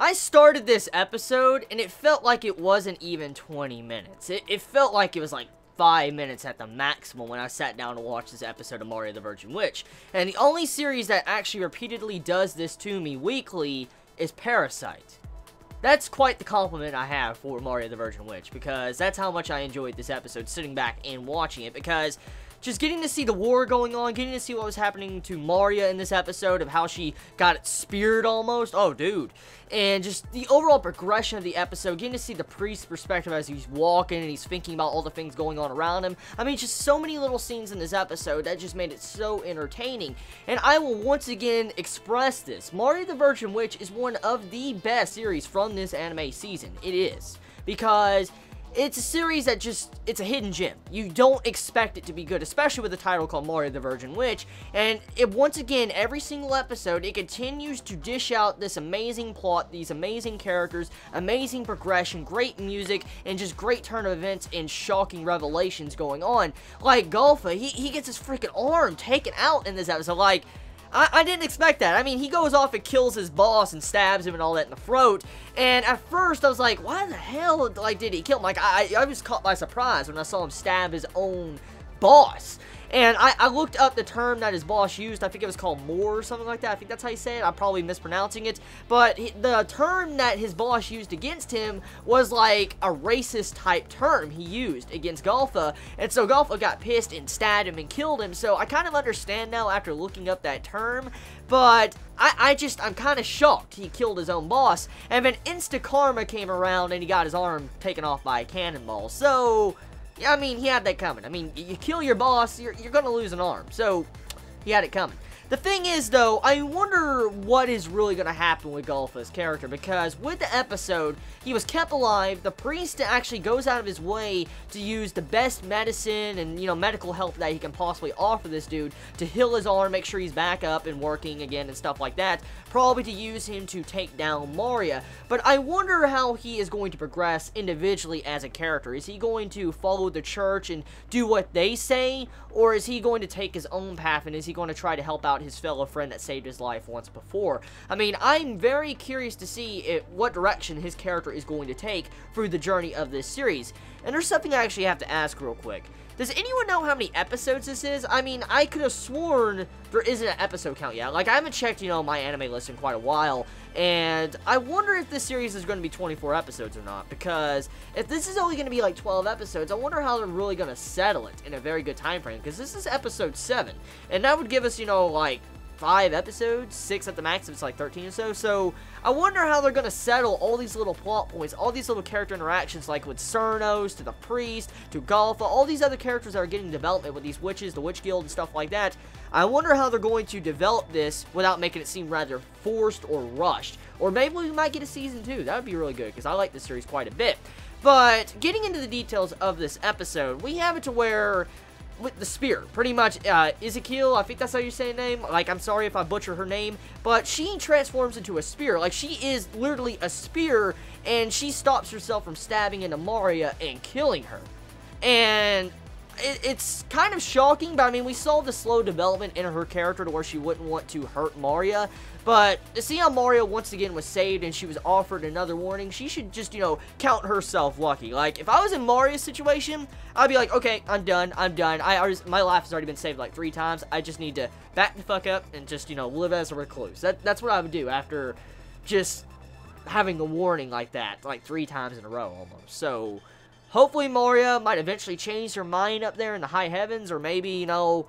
I started this episode, and it felt like it wasn't even 20 minutes. It felt like it was like 5 minutes at the maximum when I sat down to watch this episode of Mario the Virgin Witch. And the only series that actually repeatedly does this to me weekly is Parasite. That's quite the compliment I have for Mario the Virgin Witch, because that's how much I enjoyed this episode, sitting back and watching it, because just getting to see the war going on, getting to see what was happening to Maria in this episode, of how she got speared almost, oh dude, and just the overall progression of the episode, getting to see the priest's perspective as he's walking and he's thinking about all the things going on around him. I mean, just so many little scenes in this episode that just made it so entertaining, and I will once again express this. Mario the Virgin Witch is one of the best series from this anime season. It is, because it's a series that just, it's a hidden gem. You don't expect it to be good, especially with a title called Mario the Virgin Witch, and once again, every single episode, it continues to dish out this amazing plot, these amazing characters, amazing progression, great music, and just great turn of events and shocking revelations going on. Like Golfa, he gets his freaking arm taken out in this episode. Like, I didn't expect that. I mean, he goes off and kills his boss and stabs him and all that in the throat. And at first, I was like, why the hell, like, did he kill him? Like, I was caught by surprise when I saw him stab his own boss. And I looked up the term that his boss used. I think it was called Moor or something like that. I think that's how you say it. I'm probably mispronouncing it. But the term that his boss used against him was like a racist type term he used against Golfa. And so Golfa got pissed and stabbed him and killed him. So I kind of understand now after looking up that term. But I'm kind of shocked he killed his own boss. And then Insta Karma came around and he got his arm taken off by a cannonball. So yeah, I mean, he had that coming. I mean, you kill your boss, you're gonna lose an arm. So, he had it coming. The thing is, though, I wonder what is really going to happen with Golfa's character, because with the episode, he was kept alive. The priest actually goes out of his way to use the best medicine and, you know, medical help that he can possibly offer this dude to heal his arm, make sure he's back up and working again and stuff like that, probably to use him to take down Maria. But I wonder how he is going to progress individually as a character. Is he going to follow the church and do what they say, or is he going to take his own path, and is he going to try to help out his fellow friend that saved his life once before? I mean, I'm very curious to see what direction his character is going to take through the journey of this series. And there's something I actually have to ask real quick. Does anyone know how many episodes this is? I mean, I could have sworn there isn't an episode count yet. Like, I haven't checked, you know, my anime list in quite a while, and I wonder if this series is going to be 24 episodes or not, because if this is only going to be like 12 episodes, I wonder how they're really going to settle it in a very good time frame, because this is episode 7, and that would give us, you know, like 5 episodes, 6 at the max if it's like 13 or so. So I wonder how they're going to settle all these little plot points, all these little character interactions, like with Cernos, to the priest, to Golfa, all these other characters that are getting development with these witches, the witch guild and stuff like that. I wonder how they're going to develop this without making it seem rather forced or rushed. Or maybe we might get a season 2. That would be really good, because I like this series quite a bit. But getting into the details of this episode, we have it to where with the spear, pretty much, Ezekiel, I think that's how you say her name, like, I'm sorry if I butcher her name, but she transforms into a spear. Like, she is literally a spear, and she stops herself from stabbing into Maria and killing her. And it's kind of shocking, but I mean, we saw the slow development in her character to where she wouldn't want to hurt Maria, but to see how Maria once again was saved and she was offered another warning, she should just, you know, count herself lucky. Like, if I was in Maria's situation, I'd be like, okay, I'm done, my life has already been saved like 3 times, I just need to back the fuck up and just, you know, live as a recluse. That's what I would do after just having a warning like that, like 3 times in a row almost. So hopefully Maria might eventually change her mind up there in the high heavens, or maybe, you know,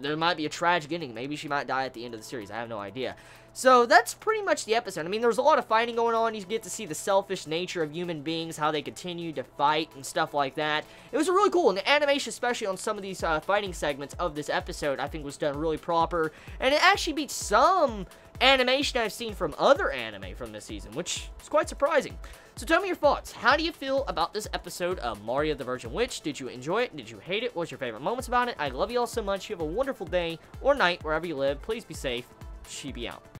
there might be a tragic ending. Maybe she might die at the end of the series. I have no idea. So that's pretty much the episode. I mean, there's a lot of fighting going on. You get to see the selfish nature of human beings, how they continue to fight and stuff like that. It was really cool, and the animation, especially on some of these fighting segments of this episode, I think was done really proper, and it actually beats some animation I've seen from other anime from this season, which is quite surprising. So tell me your thoughts. How do you feel about this episode of Mario the Virgin Witch? Did you enjoy it? Did you hate it? What was your favorite moments about it? I love you all so much. You have a wonderful day or night wherever you live. Please be safe. Chibi out.